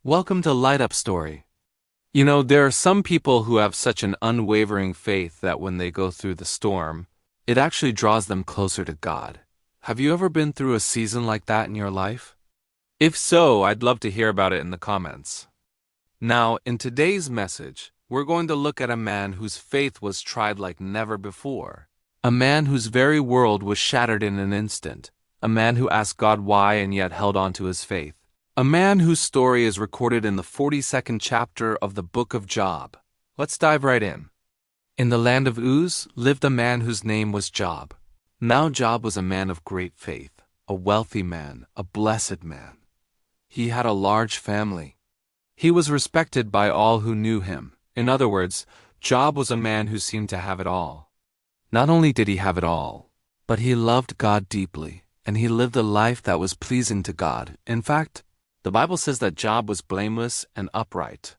Welcome to Light Up Story. You know, there are some people who have such an unwavering faith that when they go through the storm, it actually draws them closer to God. Have you ever been through a season like that in your life? If so, I'd love to hear about it in the comments. Now, in today's message, we're going to look at a man whose faith was tried like never before. A man whose very world was shattered in an instant. A man who asked God why and yet held on to his faith. A man whose story is recorded in the 42nd chapter of the book of Job. Let's dive right in. In the land of Uz lived a man whose name was Job. Now Job was a man of great faith, a wealthy man, a blessed man. He had a large family. He was respected by all who knew him. In other words, Job was a man who seemed to have it all. Not only did he have it all, but he loved God deeply, and he lived a life that was pleasing to God. In fact, the Bible says that Job was blameless and upright,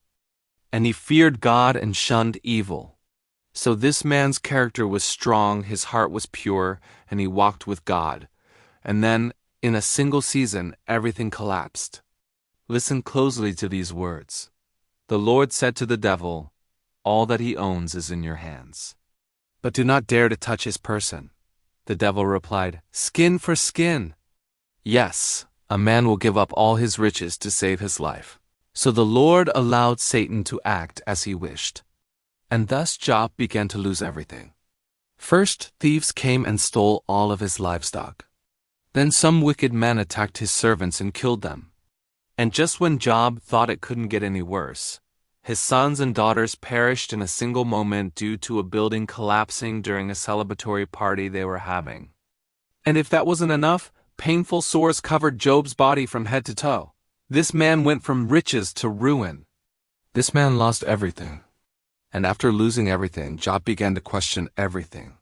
and he feared God and shunned evil. So this man's character was strong, his heart was pure, and he walked with God. And then, in a single season, everything collapsed. Listen closely to these words. The Lord said to the devil, "All that he owns is in your hands. But do not dare to touch his person." The devil replied, "Skin for skin. Yes, a man will give up all his riches to save his life." So the Lord allowed Satan to act as he wished. And thus Job began to lose everything. First, thieves came and stole all of his livestock. Then some wicked men attacked his servants and killed them. And just when Job thought it couldn't get any worse, his sons and daughters perished in a single moment due to a building collapsing during a celebratory party they were having. And if that wasn't enough, painful sores covered Job's body from head to toe. This man went from riches to ruin. This man lost everything. And after losing everything, Job began to question everything.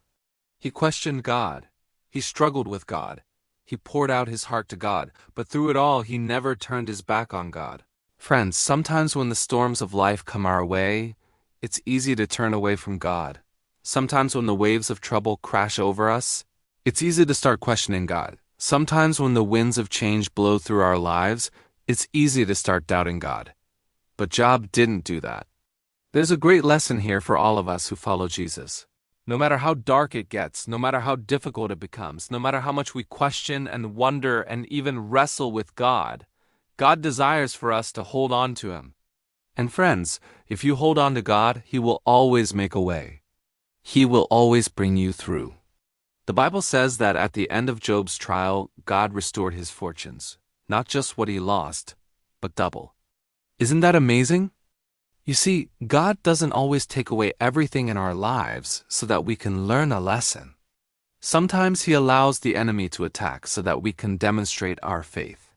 He questioned God. He struggled with God. He poured out his heart to God, but through it all, he never turned his back on God. Friends, sometimes when the storms of life come our way, it's easy to turn away from God. Sometimes when the waves of trouble crash over us, it's easy to start questioning God. Sometimes when the winds of change blow through our lives, it's easy to start doubting God. But Job didn't do that. There's a great lesson here for all of us who follow Jesus. No matter how dark it gets, no matter how difficult it becomes, no matter how much we question and wonder and even wrestle with God, God desires for us to hold on to Him. And friends, if you hold on to God, He will always make a way. He will always bring you through. The Bible says that at the end of Job's trial, God restored his fortunes. Not just what he lost, but double. Isn't that amazing? You see, God doesn't always take away everything in our lives so that we can learn a lesson. Sometimes He allows the enemy to attack so that we can demonstrate our faith.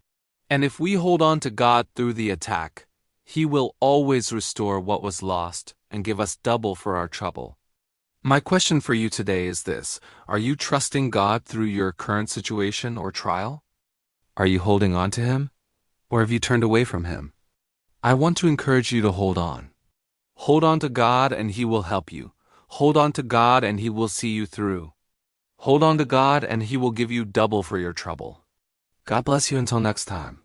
And if we hold on to God through the attack, He will always restore what was lost and give us double for our trouble. My question for you today is this: are you trusting God through your current situation or trial? Are you holding on to Him? Or have you turned away from Him? I want to encourage you to hold on. Hold on to God and He will help you. Hold on to God and He will see you through. Hold on to God and He will give you double for your trouble. God bless you until next time.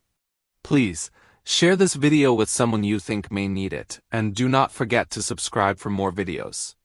Please, share this video with someone you think may need it, and do not forget to subscribe for more videos.